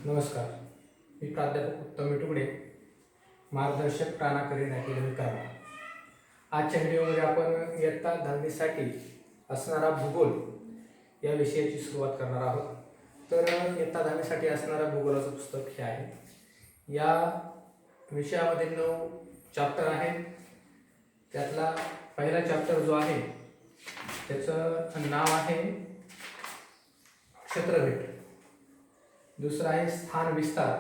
नमस्कार. मी प्राध्यापक उत्तम मिटुकडे, मार्गदर्शक टाणा करिअर अकॅडमी करणार. आजच्या व्हिडिओमध्ये आपण इयत्ता 10वीसाठी असणारा भूगोल या विषयाची सुरुवात करणार आहोत. तर इयत्ता 10वीसाठी असणारा भूगोलाचं पुस्तक हे आहे. या विषयामध्ये 9 चॅप्टर आहेत. त्यातला पहिला चॅप्टर जो आहे त्याचं नाव आहे क्षेत्रफळ. दुसरा आहे स्थान विस्तार.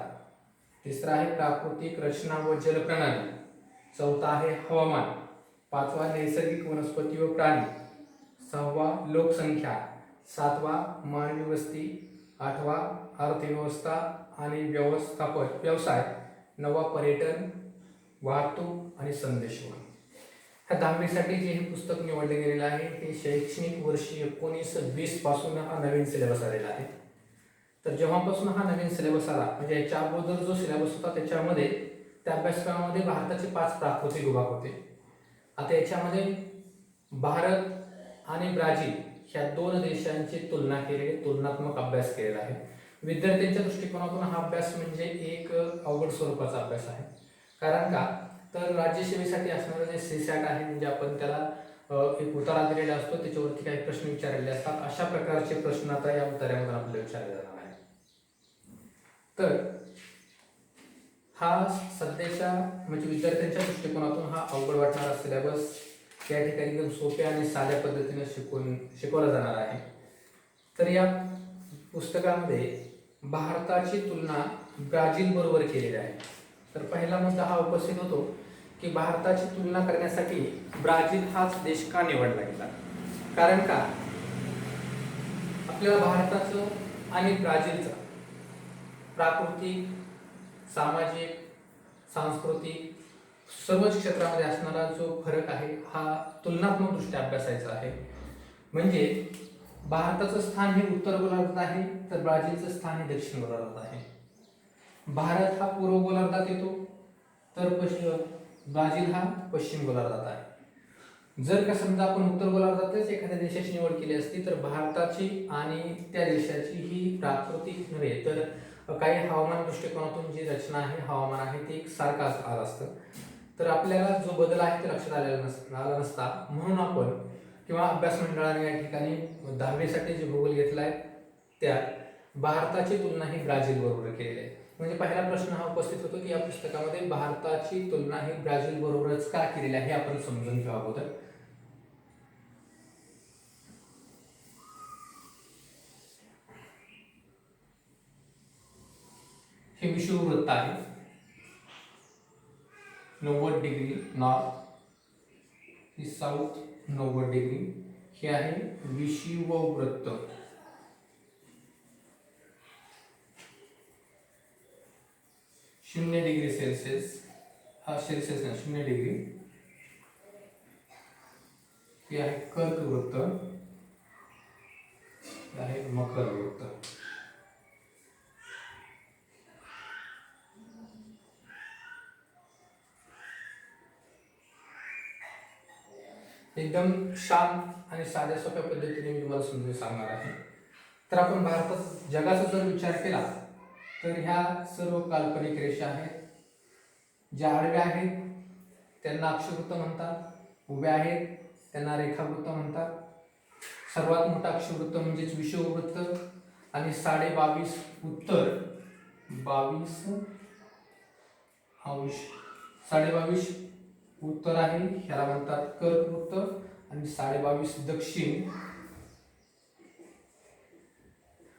तिसरा आहे प्राकृतिक रचना व जलप्रणाली. चौथा आहे हवामान. पाचवा नैसर्गिक वनस्पती व प्राणी. सहावा लोकसंख्या. सातवा मानवी वस्ती. आठवा अर्थव्यवस्था आणि व्यवसाय. नववा पर्यटन, वाहतूक आणि संदेशवहन. ह्या 10वीसाठी जे हे पुस्तक निवडले गेलेलं आहे ते शैक्षणिक वर्ष 19-20 पासून हा नवीन सिलेबस आलेला आहे. तर जेव्हापासून हा नवीन सिलेबस आला, म्हणजे याच्या अगोदर जो सिलेबस होता त्याच्यामध्ये त्या अभ्यासक्रमामध्ये भारताचे 5 प्राकृतिक विभाग होते. आता याच्यामध्ये भारत आणि ब्राझील ह्या 2 देशांची तुलना केलेली, तुलनात्मक अभ्यास केलेला आहे. विद्यार्थ्यांच्या दृष्टिकोनातून हा अभ्यास म्हणजे एक अवघड स्वरूपाचा अभ्यास आहे. कारण का तर राज्यसेवेसाठी असणारं जे सीसॅट आहे, म्हणजे आपण त्याला एक उतारा दिलेला असतो, त्याच्यावरती काही प्रश्न विचारलेले असतात. अशा प्रकारचे प्रश्न आता या उतार्यामध्ये आपल्याला विचारले जाणार आहे. तर हा सध्याच्या म्हणजे विद्यार्थ्यांच्या दृष्टिकोनातून हा अवघड वाटणारा सिलेबस या ठिकाणी एकदम सोप्या आणि साध्या पद्धतीने शिकवला जाणार आहे. तर या पुस्तकामध्ये भारताची तुलना ब्राझील बरोबर केलेली आहे. तर पहिला मुद्दा हा उपस्थित होतो की भारताची तुलना करण्यासाठी ब्राझील हाच देश का निवडला गेला. कारण का आपल्याला भारताचं आणि ब्राझीलचं प्राकृतिक, सामाजिक, सांस्कृतिक सर्वच क्षेत्रामध्ये असणारा जो फरक आहे हा तुलनात्मक दृष्ट्या अभ्यासायचा आहे. म्हणजे भारताचं स्थान हे उत्तर गोलार्धात आहे, तर ब्राझीलचं स्थान हे दक्षिण गोलार्धात आहे. भारत हा पूर्व गोलार्धात येतो, तर ब्राझील हा पश्चिम गोलार्धात आहे. जर का समजा आपण उत्तर गोलार्धातच एखाद्या देशाची निवड केली असती तर भारताची आणि त्या देशाची ही प्राकृतिक नव्हे तर काही हवामान दृष्टिकोनातून जी रचना आहे, हवामान आहे, ते एक सारखं आलं असतं. तर आपल्याला जो बदल आहे ते लक्षात आला नसता. म्हणून आपण किंवा अभ्यास मंडळाने या ठिकाणी 10वीसाठी जे भूगोल घेतला आहे त्यात भारताची तुलना ही ब्राझील बरोबर केलेली आहे. म्हणजे पहिला प्रश्न हा उपस्थित होतो की या पुस्तकामध्ये भारताची तुलना ही ब्राझील बरोबरच का केलेली आहे हे आपण समजून घेऊ अगोदर. हे विषुववृत्त आहे 90 डिग्री नॉर्थ, ही साऊथ 90 डिग्री. हे आहे विषुववृत्त. शून्य डिग्री सेल्सिअस, हा सेल्सिअस नाही 0 डिग्री. हे आहे कर्कवृत्त, हे आहे मकरवृत्त. एकदम शांत आणि साध्या सोप्या पद्धतीने मी तुम्हाला समजून सांगणार आहे. तर आपण भारतात जगाचा जर विचार केला तर ह्या सर्व काल्पनिक रेषा आहेत. ज्या आडव्या आहेत त्यांना अक्षवृत्त म्हणतात, उभ्या आहेत त्यांना रेखावृत्त म्हणतात. सर्वात मोठा अक्षवृत्त म्हणजेच विषुववृत्त आणि 22.5 उत्तर, 22.5 उत्तर आहे, ह्याला म्हणतात कर्कवृत्त. आणि 22.5 दक्षिण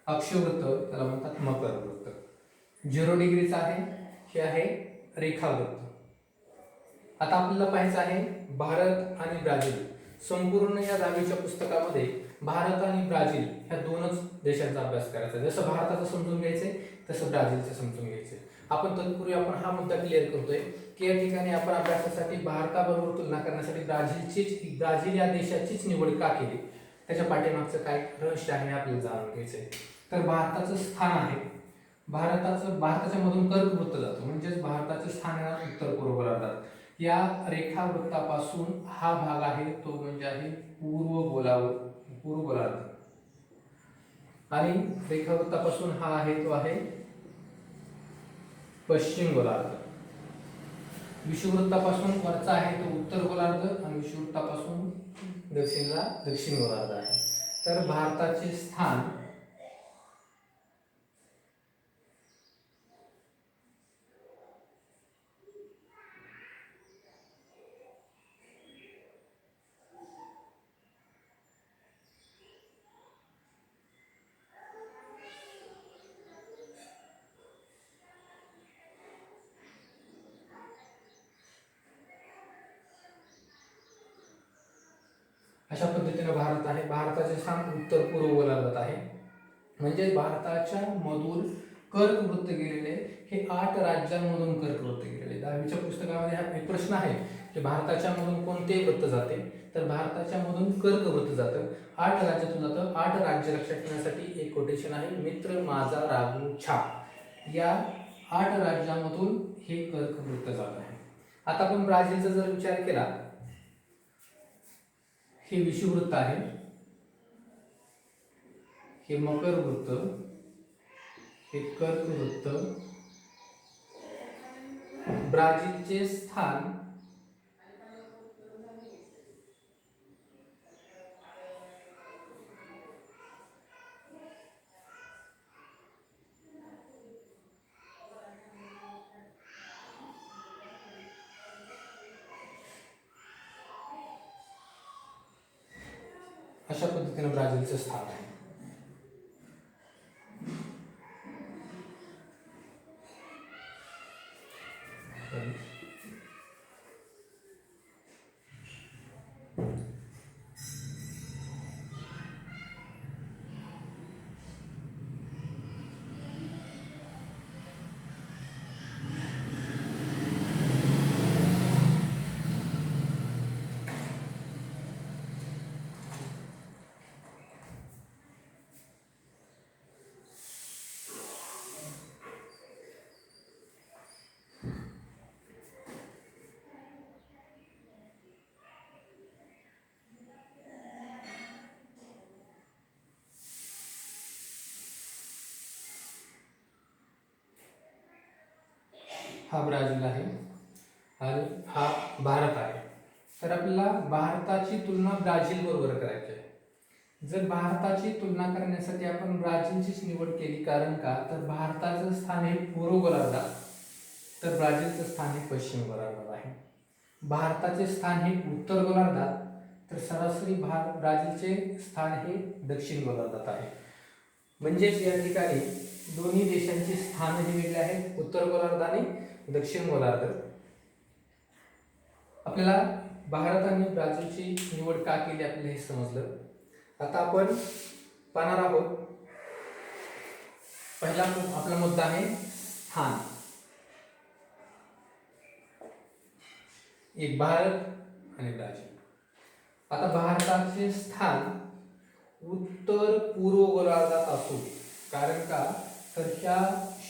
अक्षवृत्त, त्याला म्हणतात मकरवृत्त. 0 डिग्रीचा आहे, हे आहे रेखावृत्त. आता आपल्याला पाहायचं आहे भारत आणि ब्राझील. संपूर्ण या 10वीच्या पुस्तकामध्ये भारत आणि ब्राझील ह्या 2च देशांचा अभ्यास करायचा. जसं भारताचं समजून घ्यायचंय तसं ब्राझीलचं समजून घ्यायचंय. आपण तत्पूर्वी आपण हा मुद्दा क्लिअर करतोय की या ठिकाणी आपण अभ्यासासाठी भारताबरोबर तुलना करण्यासाठी ब्राझील या देशाचीच निवड का केली, त्याच्या पाठीमागचं काय रहस्य आहे आपल्याला जाणून घ्यायचंय. तर भारताचं स्थान आहे, भारताच्या मधून कर्कवृत्त जातो, म्हणजेच भारताचे स्थान आहे उत्तर पूर्व गोलार्धात. या रेखावृत्तापासून हा भाग आहे तो म्हणजे आहे पूर्व गोलार्ध. आणि रेखावृत्तापासून हा आहे तो आहे पश्चिम गोलार्ध. विषुववृत्तापासून वरचा आहे तो उत्तर गोलार्ध आणि विषुववृत्तापासून दक्षिणेला दक्षिण गोलार्ध आहे. तर भारताचे स्थान अशा पद्धतीने भारत आहे. भारताचे स्थान उत्तर पूर्व गोलार्धात आहे. म्हणजे भारताच्या मधून कर्कवृत्त गेलेले हे 8 राज्यांमधून कर्कवृत्त गेलेले. 10वीच्या पुस्तकामध्ये हा एक प्रश्न आहे की भारताच्या मधून कोणते वृत्त जाते, तर भारताच्या मधून कर्कवृत्त जातं. 8 राज्यातून जातं. 8 राज्य लक्षात ठेवण्यासाठी एक कोटेशन आहे, मित्र माझा रागू छाप. या 8 राज्यांमधून हे कर्कवृत्त जात आहे. आता आपण ब्राझीलचा जर विचार केला, हे विषुववृत्त आहे, हे मकर वृत्त, हे कर्कवृत्त. ब्राझीलचे स्थान अशा पद्धतीने ब्राझीलचं स्थान आहे. हा ब्राझील आहे आणि हा भारत आहे. तर आपल्याला भारताची तुलना ब्राझील बरोबर करायची आहे. जर भारताची तुलना करण्यासाठी आपण ब्राझीलचीच निवड केली, कारण का, तर भारताचं स्थान हे पूर्व गोलार्धात, तर ब्राझीलचं स्थान हे पश्चिम गोलार्धात आहे. भारताचे स्थान हे उत्तर गोलार्धात, तर सरासरी ब्राझीलचे स्थान हे दक्षिण गोलार्धात आहे. म्हणजेच या ठिकाणी दोन्ही देशांची स्थान हे वेगळे आहेत, उत्तर गोलार्ध आणि दक्षिण गोलार्ध. आपल्याला भारत आणि ब्राझीलची निवड का केली आपल्याला हे समजलं. आता आपण पाहणार आहोत, पहिला आपला मुद्दा आहे स्थान. एक भारत आणि ब्राझील. आता भारताचे स्थान उत्तर पूर्व गोलार्धात असो, कारण का, तर त्या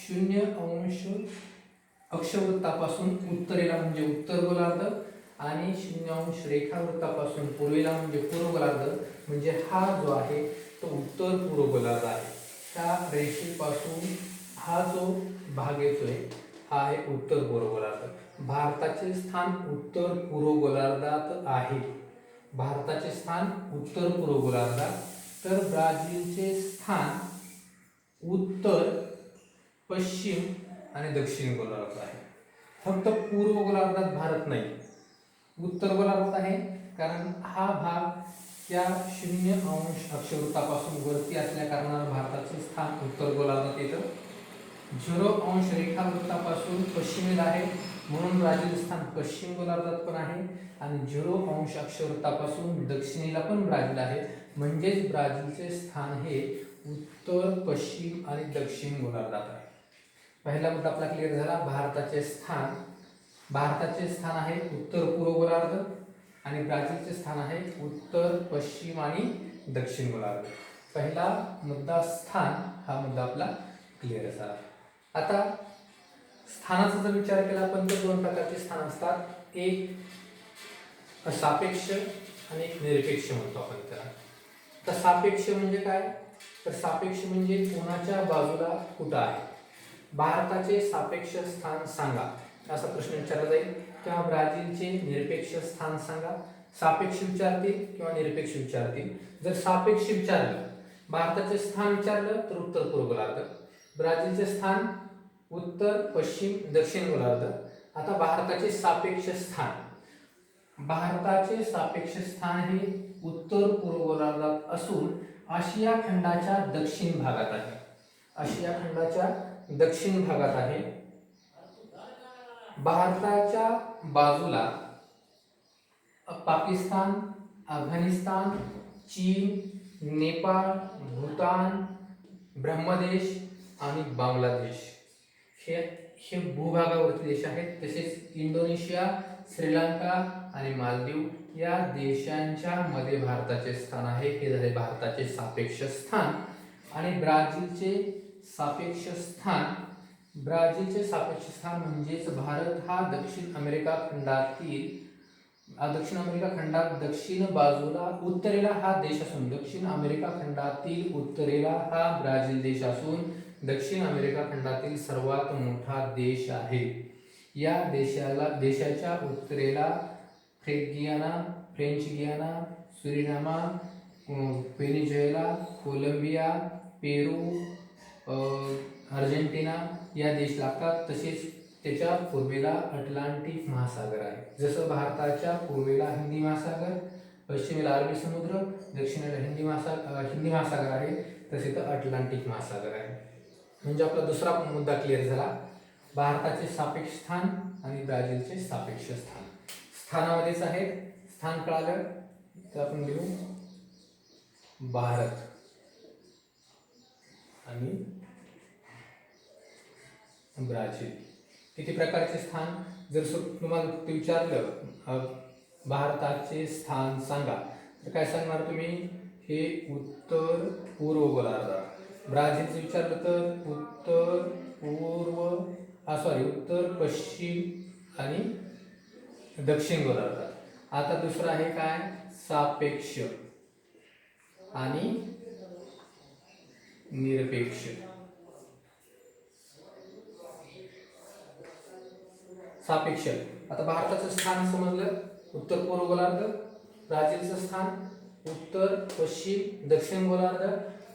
0° अक्षवृत्तापासून उत्तरेला म्हणजे उत्तर गोलार्ध आणि 0° रेखावृत्तापासून पूर्वेला म्हणजे पूर्व गोलार्ध. म्हणजे हा जो आहे तो उत्तर पूर्व गोलार्ध आहे. त्या रेषेपासून हा जो भाग येतोय हा आहे उत्तर पूर्व गोलार्ध. भारताचे स्थान उत्तर पूर्व गोलार्धात आहे. भारताचे स्थान उत्तर पूर्व गोलार्धात, तर ब्राझीलचे स्थान उत्तर, पश्चिम आणि दक्षिण गोलार्धात आहे. फक्त पूर्व गोलार्धात भारत नाही, उत्तर गोलार्धात आहे, कारण हा भाग त्या 0° अक्षवृत्तापासून वरती असल्या कारणाने भारताचे स्थान उत्तर गोलार्धात येतं. 0° रेखावृत्तापासून पश्चिमेला आहे, म्हणून ब्राझील स्थान पश्चिम गोलार्धात पण आहे, आणि 0° अक्षवृत्तापासून दक्षिणेला पण ब्राझील आहे. म्हणजेच ब्राझीलचे स्थान हे उत्तर, पश्चिम आणि दक्षिण गोलार्धात आहे. पहिला मुद्दा आपला क्लिअर झाला. भारताचे स्थान आहे उत्तर पूर्व गोलार्ध आणि ब्राझीलचे स्थान आहे उत्तर, पश्चिम आणि दक्षिण गोलार्ध. पहिला मुद्दा स्थान, हा मुद्दा आपला क्लिअर झाला. आता स्थानाचा जर विचार केला आपण तर 2 प्रकारचे स्थान असतात, एक सापेक्ष आणि एक निरपेक्ष म्हणतो आपण त्याला. तर सापेक्ष म्हणजे काय, तर सापेक्ष म्हणजे कोणाच्या बाजूला कुठं आहे. भारताचे सापेक्ष स्थान सांगा असा प्रश्न विचारला जाईल, किंवा ब्राझीलचे निरपेक्ष स्थान सांगा. सापेक्ष विचारतील किंवा निरपेक्ष विचारतील. जर सापेक्ष विचारलं, भारताचे स्थान विचारलं तर उत्तर पूर्व गोलार्ध, ब्राझीलचे स्थान उत्तर पश्चिम दक्षिण गोलार्ध. आता भारताचे सापेक्ष स्थान, भारताचे सापेक्ष स्थान हे उत्तर पूर्व गोलार्धात असून आशिया खंडाच्या दक्षिण भागात आहे. आशिया खंडाच्या दक्षिण भागात आहे. भारताच्या बाजूला पाकिस्तान, अफगाणिस्तान, चीन, नेपाळ, भूतान, ब्रह्मदेश आणि बांगलादेश हे भूभागावरचे देश आहेत. तसेच इंडोनेशिया, श्रीलंका आणि मालदीव या देशांच्या मध्ये भारताचे स्थान आहे. हे झाले भारताचे सापेक्ष स्थान. आणि ब्राझीलचे सापेक्ष स्थान, ब्राझीलचे सापेक्ष स्थान म्हणजेच भारत हा दक्षिण अमेरिका खंडात दक्षिण बाजूला उत्तरेला हा देश असून, दक्षिण अमेरिका खंडातील उत्तरेला हा ब्राझील देश असून दक्षिण अमेरिका खंडातील सर्वात मोठा देश आहे. या देशाच्या उत्तरेला फ्रेंच गियाना, सुरिनामा, व्हेनेझुएला, कोलंबिया, पेरू, अर्जेंटिना या देश लागतात. तसेच त्याच्या पूर्वेला अटलांटिक महासागर आहे. जसं भारताच्या पूर्वेला हिंदी महासागर, पश्चिमेला अरबी समुद्र, दक्षिणेला हिंदी महासागर आहे, तसे तर अटलांटिक महासागर आहे. म्हणजे आपला दुसरा मुद्दा क्लिअर झाला, भारताचे सापेक्ष स्थान आणि ब्राझीलचे सापेक्ष स्थान. स्थानामध्येच आहेत. स्थान कळालं तर आपण लिहू भारत आणि ब्राझील. किती प्रकारचे स्थान, जर तुम्हाला ते विचारलं भारताचे स्थान सांगा तर काय सांगणार तुम्ही? हे उत्तर पूर्व गोलार्धात. ब्राझीलचे विचारलं तर उत्तर पश्चिम आणि दक्षिण गोलार्धात. आता दुसरं आहे काय? सापेक्ष आणि निरपेक्ष. सापेक्ष, आता भारताचं स्थान समजलं उत्तर पूर्व गोलार्ध, ब्राझीलचं स्थान उत्तर पश्चिम दक्षिण गोलार्ध.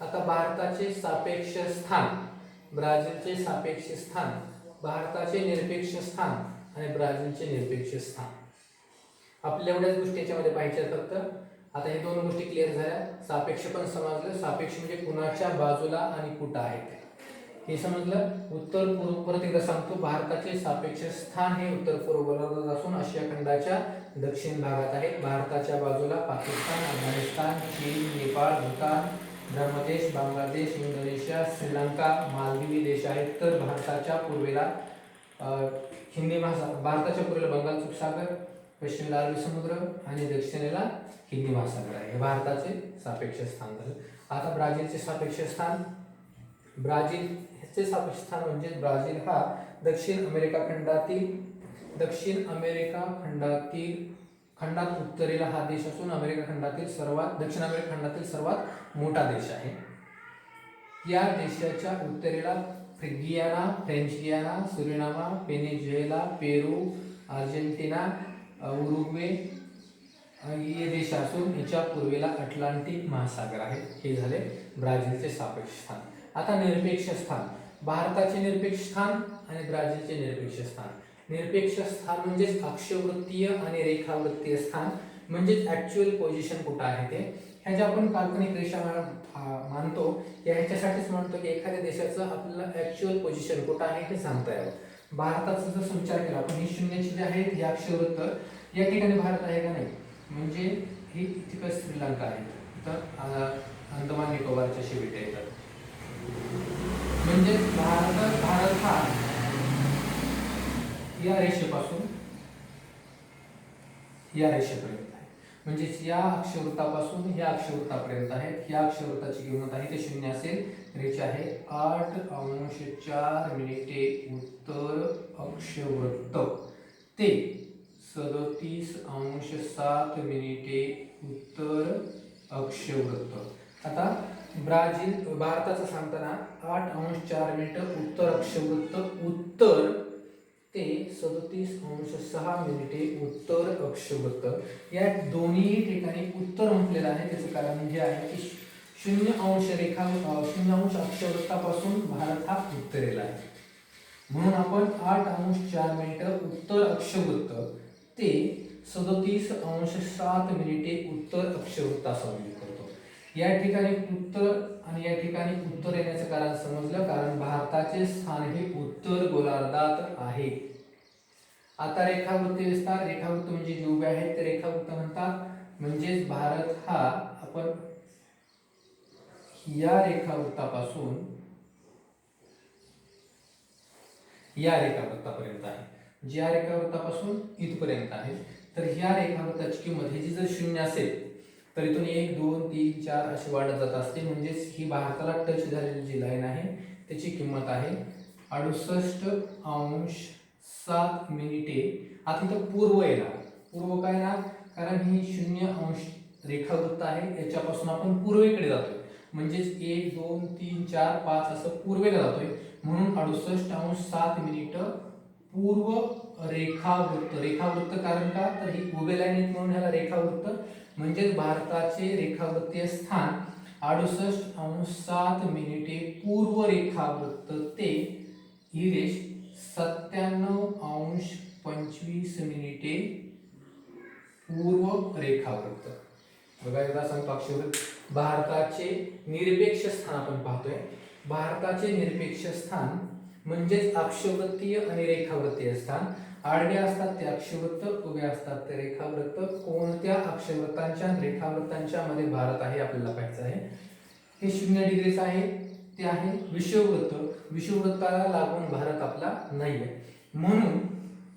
आता भारताचे सापेक्ष स्थान, ब्राझीलचे सापेक्ष स्थान, भारताचे निरपेक्ष स्थान आणि ब्राझीलचे निरपेक्ष स्थान. आपल्या एवढ्याच गोष्टी याच्यामध्ये पाहिजे फक्त. आता हे दोन गोष्टी क्लिअर झाल्या. सापेक्ष पण समजलं, सापेक्ष म्हणजे कुणाच्या बाजूला आणि कुठं आहे हे समजलं. उत्तर पूर्व, परत एकदा सांगतो, भारताचे सापेक्ष स्थान हे उत्तर पूर्व गोलार्धात असून आशिया खंडाच्या दक्षिण भागात आहे. भारताच्या बाजूला पाकिस्तान, अफगाणिस्तान, चीन, नेपाळ, भूतान, ब्रह्मदेश, बांगलादेश, इंडोनेशिया, श्रीलंका, मालदीव देश आहेत. तर भारताच्या पूर्वेला भारताच्या पूर्वेला बंगाल उपसागर, पश्चिमेला अरबी समुद्र आणि दक्षिणेला हिंदी महासागर आहे. हे भारताचे सापेक्ष स्थान झालं. आता ब्राझीलचे सापेक्ष स्थान, ब्राझीलचे सापेक्ष स्थान म्हणजे ब्राझील हा दक्षिण अमेरिका खंडात उत्तरेला हा देश असून दक्षिण अमेरिका खंडातील सर्वात मोठा देश आहे. या देशाच्या उत्तरेला फ्रेंच गियाना, सुरिनामा, व्हेनेझुएला, पेरू, अर्जेंटिना, उरुग्वे हे देश असून याच्या पूर्वेला अटलांटिक महासागर आहे. हे झाले ब्राझीलचे सापेक्ष स्थान. आता निरपेक्ष स्थान, भारताचे निरपेक्ष स्थान आणि ब्राझीलचे निरपेक्ष स्थान. निरपेक्ष स्थान म्हणजेच अक्षवृत्तीय आणि रेखावृत्तीय स्थान, म्हणजेच ऍक्च्युअल पोझिशन कुठं आहे ते. ह्या ज्या आपण काल्पनिक रेषा मानतो ह्याच्यासाठीच म्हणतो की एखाद्या देशाचं आपल्याला ऍक्च्युअल पोझिशन कुठं आहे हे सांगता यावं. भारताचा जर विचार केला आपण, ही शून्याची जे आहे ही अक्षवृत्त, या ठिकाणी भारत आहे का नाही, म्हणजे ही तिथं श्रीलंका आहे, तर अंदमान निकोबारच्या शेवटी येतात. म्हणजे भारत हा या रेषेपासून या रेषेपर्यंत आहे. म्हणजेच या अक्षवृत्तापासून या अक्षवृत्तापर्यंत आहे. या अक्षवृत्ताची किंमत आहे ते 0 असेल. रेषा आहे 8°4' उत्तर अक्षवृत्त ते 37°7' उत्तर अक्षवृत्त. आता भारताचं सांगताना 8 अंश 4 मिनिटं उत्तर अक्षवृत्त उत्तर ते 37 अंश 6 मिनिटे उत्तर अक्षवृत्त। या दोन्ही ठिकाणी उत्तर म्हटलेलं आहे, त्याचं कारण हे आहे की 0 अंश अक्षवृत्तापासून भारत हा उत्तरेला आहे, म्हणून आपण 8 अंश 4 मिनिटं उत्तर अक्षवृत्त ते 37 अंश 7 मिनिटे उत्तर अक्षवृत्त असा उल्लेख करतो। या ठिकाणी उत्तर आणि या ठिकाणी उत्तर येण्याचं कारण समजलं, कारण भारताचे स्थान हे उत्तर गोलार्धात आहे। आता रेखावृत्त विस्तार, रेखावृत्त म्हणजे जे उभे आहेत ते रेखावृत्त म्हणतात, म्हणजेच भारत हा आपण या रेखावृत्तापासून या रेखावृत्तापर्यंत आहे, ज्या रेखावृत्तापासून इथपर्यंत आहे, तर ह्या रेखावृत्ताची किंमत ह्याची जर 0 असेल तर इथून 1 2 3 4 अशी वाढत जात असते, म्हणजेच ही भारताला टच झालेली जी लाईन आहे त्याची किंमत आहे 68 अंश 7 मिनिटे। आता इथं पूर्व येणार, पूर्व काय ना, कारण ही 0 अंश रेखावृत्त आहे, याच्यापासून आपण पूर्वेकडे जातोय, म्हणजेच 1 2 3 4 5 असं पूर्वेला जातोय, म्हणून 68 अंश 7 मिनिटं पूर्व रेखावृत्त। रेखावृत्त कारण का, तर ही उभे लाईन म्हणून ह्याला रेखावृत्त, म्हणजेच भारताचे रेखावृत्तीय स्थान 68 अंश 7 मिनिटे पूर्व रेखावृत्त ते ही रेष 97 अंश 25 मिनिटे पूर्व रेखावृत्त। बघा एकदा सांगतो अक्षवृत्त, भारताचे निरपेक्ष स्थान आपण पाहतोय, भारताचे निरपेक्ष स्थान म्हणजेच अक्षवृत्तीय आणि रेखावृत्तीय स्थान। आडवे असतात ते अक्षवृत्त, उभे असतात ते रेखावृत्त, कोणत्या अक्षवृत्तांच्या रेखावृत्तांच्या मध्ये भारत आहे आपल्याला पाहायचं आहे। हे 0 डिग्रीचं आहे, ते आहे विषुववृत्त, विषुववृत्ताला लागून भारत आपला नाहीये, म्हणून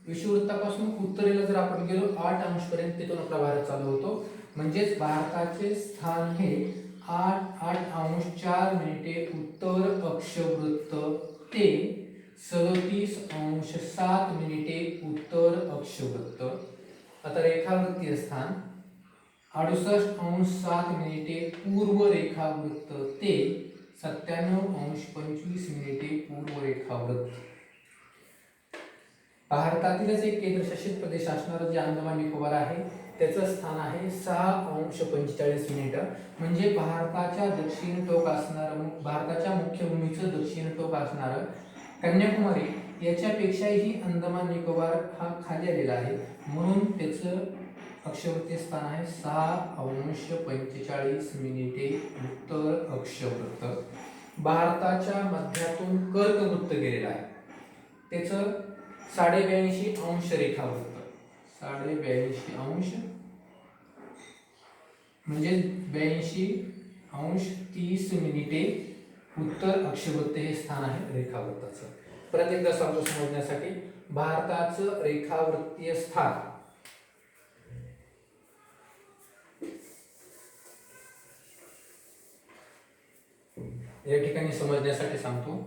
विषुववृत्तापासून उत्तरेला जर आपण गेलो 8 अंश पर्यंत तिथून आपला भारत चालू होतो, म्हणजेच भारताचे स्थान हे 8 अंश 4 मिनिटे उत्तर अक्षवृत्त ते 37 अंश 7 मिनिटे उत्तर अक्षवृत्त। आता रेखावृत्तीय स्थान 68 अंश 7 मिनिटे पूर्व रेखावृत्त ते 97 अंश 25 मिनिटे पूर्व रेखावृत्त। भारतातीलच एक केंद्रशासित प्रदेश असणारं जे अंदमान निकोबार आहे त्याचं स्थान आहे 6 अंश 45 मिनिटं, म्हणजे भारताच्या दक्षिण टोक असणारं, भारताच्या मुख्य भूमीचं दक्षिण टोक असणारं कन्याकुमारी याच्यापेक्षाही अंदमान निकोबार हा खाली आलेला आहे, म्हणून त्याचं अक्षवृत्तीय स्थान आहे 6 अंश 45 मिनिटे उत्तर अक्षवृत्त। भारताच्या मध्यातून कर्कवृत्त गेलेलं आहे, त्याचं 82 अंश रेखावृत्त, 82 अंश म्हणजे 82 अंश 30 मिनिटे उत्तर अक्षवृत्त हे स्थान आहे रेखावृत्ताचं। परत एकदा सांगतो समजण्यासाठी, भारताचं रेखावृत्तीय स्थान या ठिकाणी समजण्यासाठी सांगतो,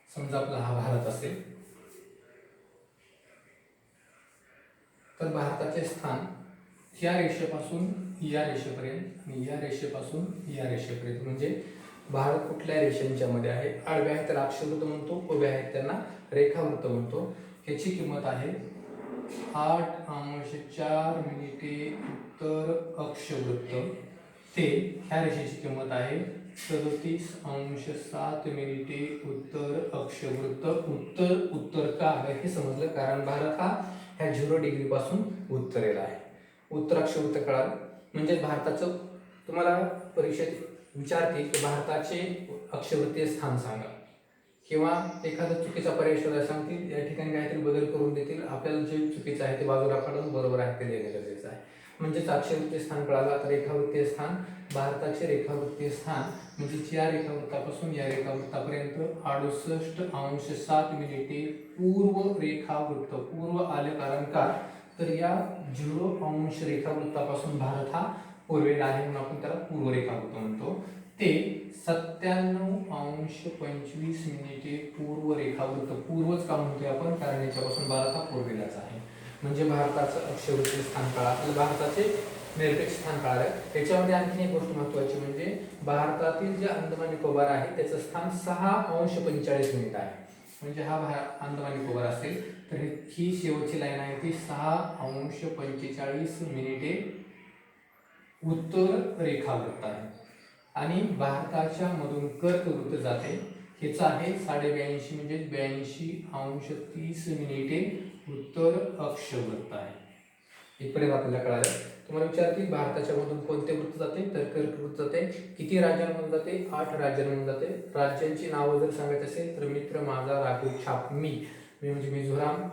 समजा आपला हा भारत असेल, तर भारताचे स्थान या रेषेपासून या रेषेपर्यंत आणि या रेषेपासून या रेषेपर्यंत, म्हणजे भारत कुठल्या रेषांच्या मध्ये आहे, आडव्या आहेत त्याला अक्षवृत्त म्हणतो, उभ्या आहेत त्यांना रेखावृत्त म्हणतो। ह्याची किंमत आहे 8 अंश 4 मिनिटे उत्तर अक्षवृत्त ते ह्या रेषेची किंमत आहे 37 अंश 7 मिनिटे उत्तर अक्षवृत्त। उत्तर का आहे हे समजलं, कारण भारत हा ह्या 0 डिग्री पासून उत्तरेला आहे। उत्तर अक्षवृत्त कळालं म्हणजे भारताचं, तुम्हाला परीक्षेत विचारते की भारताचे अक्षवृत्तीय स्थान सांगा, किंवा एखादा चुकीचा पर्याय शोधायला सांगतील, या ठिकाणी काहीतरी बदल करून देतील, आपल्याला जे चुकीचं आहे ते बाजूला काढून बरोबर आहे ते लिहिणे गरजेचं आहे। म्हणजेच अक्षवृत्तीय स्थान कळालं. आता रेखावृत्तीय स्थान, भारताचे रेखावृत्तीय स्थान म्हणजे या रेखावृत्तापासून या रेखावृत्तापर्यंत 68°7' पूर्व रेखावृत्त. पूर्व आले कारण का, तर या 0° रेखावृत्तापासून भारत हा पूर्वेला आहे म्हणून आपण त्याला पूर्व रेखावृत्त म्हणतो. ते 97°25' पूर्व रेखावृत्त. पूर्वच का म्हणतोय आपण, कारण याच्यापासून भारत हा पूर्वेलाच आहे. म्हणजे भारताचं अक्षवृत्तीय स्थान कळालं, भारताचे निरपेक्ष स्थान कळालं. याच्यामध्ये आणखी एक गोष्ट महत्त्वाची म्हणजे भारतातील जे अंदमान निकोबार आहे त्याचं स्थान 6°45' आहे. म्हणजे हा अंदमान निकोबार असेल तर ही शेवटची लाईन आहे ती 6°45' उत्तर रेखावृत्त आहे. आणि भारताच्या मधून कर्कवृत्त जाते, हेच आहे 82.5 म्हणजे 82°30' उत्तर अक्षवृत्त आहे. इथपर्यंत आपल्याला कळालं. तुम्हाला विचारतील भारताच्या मधून कोणते वृत्त जाते, तर कर्कवृत्त जाते. किती राज्यांमधून जाते, 8 राज्यांमधून जाते. राज्यांची नावं जर सांगायची असेल तर मित्र, माझा, राघव, छाप, मी म्हणजे मिझोराम,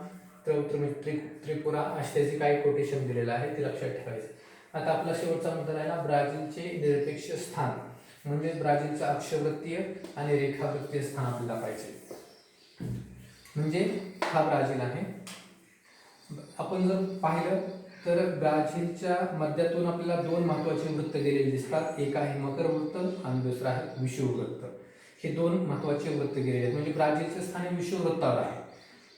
त्रिपुरा असे त्याचे काही कोटेशन दिलेलं आहे ते लक्षात ठेवायचं. आता आपला शेवटचा मुद्दा राहिला ब्राझीलचे निरपेक्ष स्थान, म्हणजे ब्राझीलचं अक्षवृत्तीय आणि रेखावृत्तीय स्थान आपल्याला पाहिजे. म्हणजे हा ब्राझील आहे. आपण जर पाहिलं तर ब्राझीलच्या मध्यातून आपल्याला 2 महत्त्वाचे वृत्त गेलेले दिसतात. एक आहे मकर वृत्त आणि दुसरं आहे विषुववृत्त. हे 2 महत्त्वाचे वृत्त गेलेले आहेत. म्हणजे ब्राझीलचे स्थान हे विषुववृत्तावर आहे.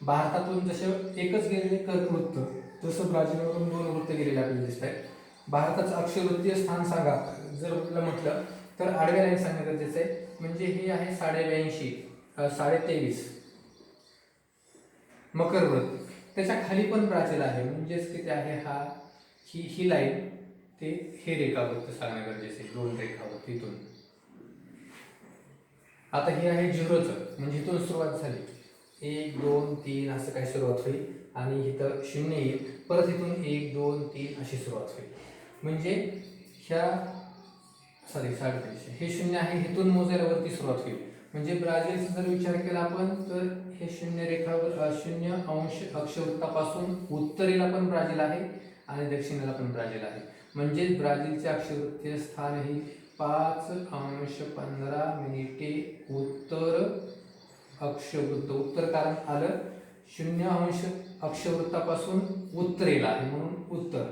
भारतातून जसं एकच गेलेले कर्कवृत्त, तसं ब्राझीलमधून 2 वृत्त गेलेले आपल्याला दिसत आहेत. भारताचं अक्षवृत्तीय स्थान सांगा जर आपल्याला म्हटलं तर आडव्या लाईन सांगणं गरजेचं आहे. म्हणजे हे आहे 82.5 मकर वृत्त. त्याच्या खाली पण ब्राझील आहे, म्हणजेच किती आहे ही लाईन ते हे रेखावृत्त सांगणं गरजेचं आहे. 2 रेखावृत्त इथून. आता हे आहे 0चं, म्हणजे इथून सुरुवात झाली 1 2 3 असं काही सुरुवात होईल आणि इथं 0 येईल, परत इथून 1 2 3 अशी सुरुवात होईल. म्हणजे ह्या 350 हे 0 आहे, इथून मोजायला वरती सुरुवात होईल. म्हणजे ब्राझीलचा जर विचार केला आपण तर हे 0 रेखावर 0° अक्षवृत्तापासून उत्तरेला पण ब्राझील आहे आणि दक्षिणेला पण ब्राझील आहे. म्हणजे ब्राझीलचे अक्षवृत्तीय स्थान हे 5°15' उत्तर अक्षवृत्त. उत्तर कारण आलं 0° अक्षवृत्तापासून उत्तरेला आहे म्हणून उत्तर.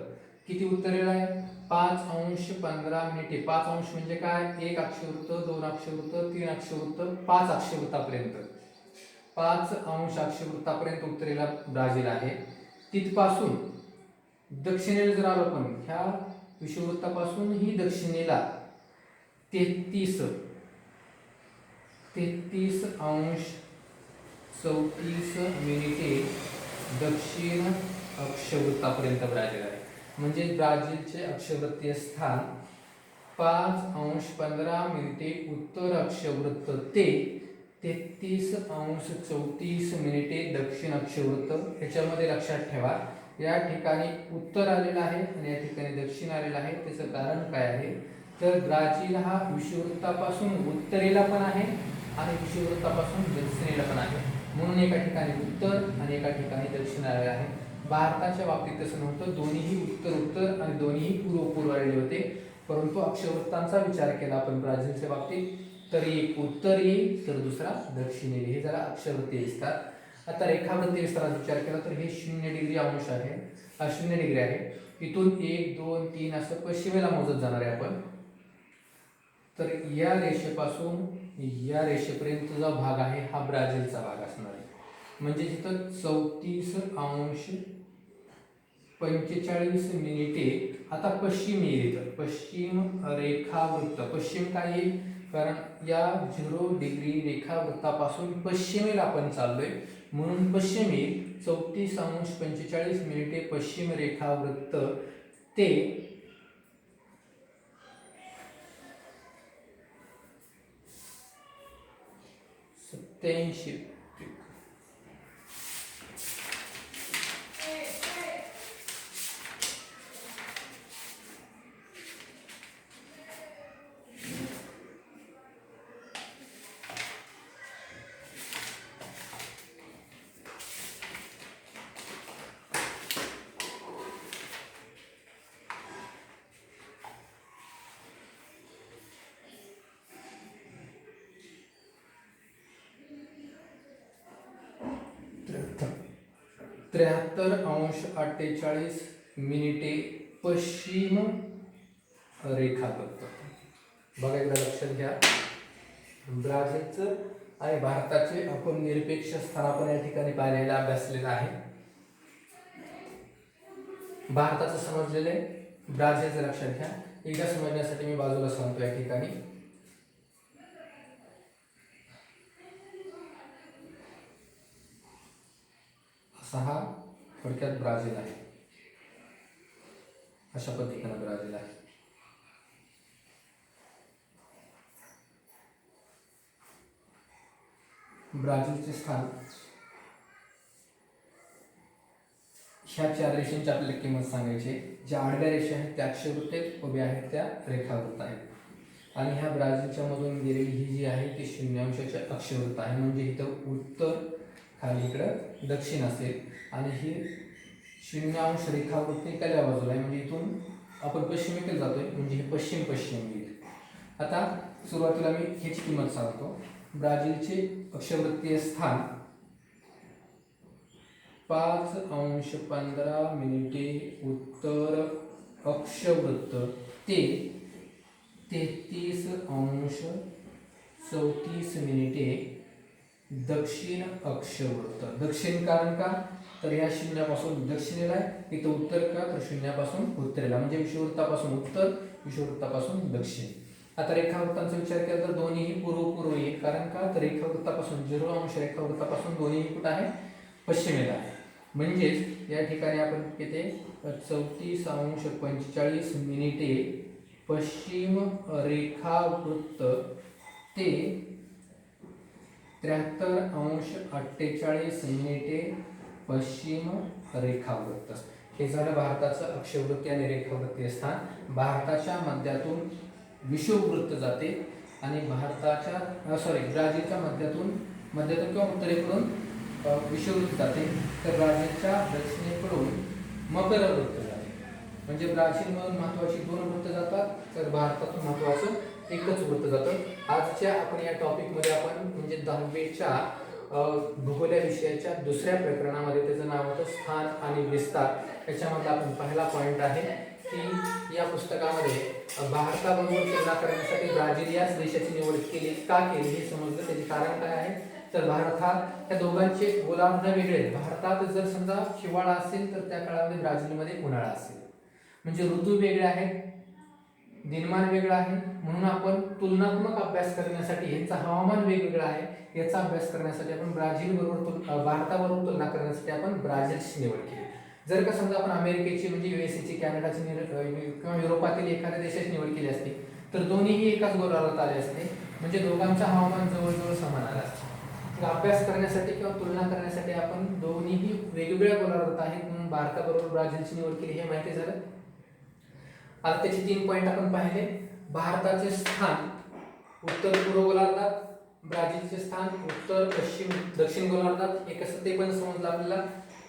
किती उत्तरेला आहे, 5°15'. 5° म्हणजे काय, 1 अक्षवृत्त, 2 अक्षवृत्त, 3 अक्षवृत्त, 5 अक्षवृत्तापर्यंत. 5° अक्षवृत्तापर्यंत उत्तरेला ब्राझील आहे. तिथपासून दक्षिणेला जर आलो पण ह्या विषुववृत्तापासून ही दक्षिणेला 33°34' दक्षिण अक्षवृत्तापर्यंत ब्राझील आहे. म्हणजे ब्राझीलचे अक्षवृत्तीय स्थान 5°15' उत्तर अक्षवृत्त ते 33°34' दक्षिण अक्षवृत्त. ह्याच्यामध्ये लक्षात ठेवा या ठिकाणी उत्तर आलेलं आहे आणि या ठिकाणी दक्षिण आलेलं आहे. त्याचं कारण काय आहे, तर ब्राझील हा विषुववृत्तापासून उत्तरेला पण आहे आणि विषुववृत्तापासून दक्षिणेला पण आहे, म्हणून एका ठिकाणी उत्तर आणि एका ठिकाणी दक्षिण आलेलं आहे. भारताच्या बाबतीत तसं नव्हतं, दोन्हीही उत्तर आणि दोन्हीही पूर्व आलेले होते. परंतु अक्षवृत्तांचा विचार केला आपण ब्राझीलच्या बाबतीत तर एक उत्तर येईल तर दुसरा दक्षिण येईल. हे जरा अक्षवृत्तीय विस्तार. आता रेखावृत्तीय विस्ताराचा विचार केला तर हे 0° आहे, 0° आहे. इथून 1 2 3 असं पश्चिमेला मोजत जाणार आहे आपण. तर या रेषेपासून या रेषेपर्यंत जो भाग आहे हा ब्राझीलचा भाग असणार आहे. म्हणजे जिथं 34°45' आता पश्चिम येईल. तर पश्चिम रेखावृत्त, पश्चिम काय येईल, कारण या 0° रेखावृत्तापासून पश्चिमेला आपण चाललोय म्हणून पश्चिम येईल. 34°45' पश्चिम रेखावृत्त ते 87. 73°48' पश्चिम रेखावृत्त. बघा एकदा लक्षात घ्या, ब्राझीलचं आणि भारताचे आपण निरपेक्ष स्थान आपण या ठिकाणी पाहिलेलं अभ्यासलेलं आहे. भारताचं समजलेलं आहे, ब्राझीलचं लक्षात घ्या. एकदा समजण्यासाठी मी बाजूला सांगतो या ठिकाणी. असा हा थोडक्यात ब्राझील आहे, अशा पद्धतीनं ब्राझील आहे. ब्राझीलचे स्थान ह्या 4 रेषांची आपल्याला किंमत सांगायची. ज्या आडव्या रेषा आहेत त्या अक्षवृत्त आहेत, उभ्या आहेत त्या रेखावृत्त आहेत. आणि ह्या ब्राझीलच्या मधून गेलेली ही जी आहे ती 0° अक्षवृत्त आहे. म्हणजे इथं उत्तर, खाली इकडं दक्षिण असेल. आणि ही 0° रेखावृत्त एकाल्या बाजूला आहे, म्हणजे इथून आपण पश्चिमेकडे जातोय, म्हणजे हे पश्चिम येईल. आता सुरुवातीला मी ह्याची किंमत सांगतो. ब्राझीलचे अक्षवृत्तीय स्थान 5°15' उत्तर अक्षवृत्त ते 33°34' दक्षिण अक्षवृत्त. दक्षिण कारण का, तर या शून्यापासून दक्षिणेला आहे, इथं उत्तर का, तर शून्यापासून उत्तरेला, म्हणजे विषुववृत्तापासून उत्तर, विषुववृत्तापासून दक्षिण. आता रेखावृत्तांचा विचार केला तर दोन्हीही पूर्व येईल. कारण का, तर रेखावृत्तापासून 0° रेखावृत्तापासून दोन्हीही कुठं आहे, पश्चिमेला आहे. म्हणजेच या ठिकाणी आपण किती 34°45' पश्चिम रेखावृत्त ते 73°48' पश्चिम रेखावृत्त. हे झालं भारताचं अक्षवृत्तीय आणि रेखावृत्तीय स्थान. भारताच्या मध्यातून विषुववृत्त जाते आणि ब्राझीलच्या मध्यातून किंवा उत्तरेकडून विषुववृत्त जाते. तर ब्राझीलच्या दक्षिणेकडून मकरवृत्त जाते. म्हणजे ब्राझीलमधून महत्वाची 2 वृत्त जातात, तर भारतातून महत्वाचं एकच वृत्त जातं. आजच्या आपण या टॉपिकमध्ये आपण म्हणजे 10वीच्या भूगोल या विषयाच्या दुसऱ्या प्रकरणामध्ये, त्याचं नाव होतं स्थान आणि विस्तार. त्याच्यामध्ये आपण पहिला पॉइंट आहे की या पुस्तकामध्ये भारताबरोबर तुलना करण्यासाठी ब्राझील याच देशाची निवड का केली हे समजलं. त्याचे कारण काय आहे, तर भारत हा त्या दोघांचे गोलार्ध वेगळे आहेत. भारतात जर समजा हिवाळा असेल तर त्या काळामध्ये ब्राझीलमध्ये उन्हाळा असेल. म्हणजे ऋतू वेगळे आहेत, दिनमान वेगळं आहे. म्हणून आपण तुलनात्मक अभ्यास करण्यासाठी, यांचं हवामान वेगवेगळं आहे, याचा अभ्यास करण्यासाठी आपण भारताबरोबर तुलना करण्यासाठी आपण ब्राझीलची निवड केली. जर का समजा आपण अमेरिकेची म्हणजे USA ची, कॅनडाची किंवा युरोपातील एखाद्या देशाची निवड केली असती तर दोन्हीही एकाच गोलार्धात आले असते. म्हणजे दोघांचं हवामान जवळजवळ समान आलं असतं. अभ्यास करण्यासाठी किंवा तुलना करण्यासाठी आपण दोन्हीही वेगवेगळ्या गोलार्धात आहेत, म्हणून भारताबरोबर ब्राझीलची निवड केली, हे माहिती झालं. आता त्याचे 3 पॉइंट आपण पाहिले. भारताचे स्थान उत्तर पूर्व गोलार्धात, ब्राझीलचे स्थान उत्तर पश्चिम दक्षिण गोलार्धात. हे कसं ते पण समजलं आपल्याला.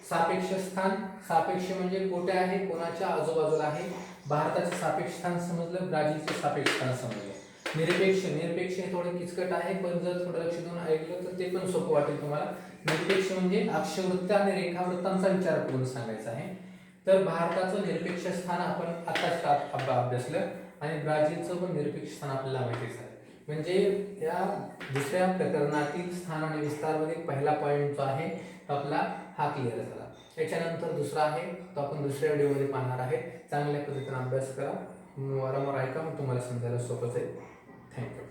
सापेक्ष स्थान, सापेक्ष म्हणजे कुठे आहे, कोणाच्या आजूबाजूला आहे. भारताचे सापेक्ष स्थान समजलं, ब्राझीलचे सापेक्ष स्थान समजलं. निरपेक्ष हे थोडं किचकट आहे, पण जर थोडं लक्ष देऊन ऐकलं तर ते पण सोपं वाटेल तुम्हाला. निरपेक्ष म्हणजे अक्षवृत्त आणि रेखावृत्तांचा विचार करून सांगायचा आहे. तर भारताचं निरपेक्ष स्थान आपण आताच अभ्यासलं आणि ब्राझीलचं पण निरपेक्ष स्थान आपल्याला माहिती झालं. म्हणजे या दुसऱ्या प्रकरणातील स्थान आणि विस्तारमध्ये पहिला पॉईंट जो आहे तो आपला हा क्लिअर झाला. याच्यानंतर दुसरा आहे तो आपण दुसऱ्या व्हिडिओमध्ये पाहणार आहे. चांगल्या पद्धतीने अभ्यास करा, वारंवार ऐका, मग तुम्हाला समजायला सोपंच आहे. थँक्यू.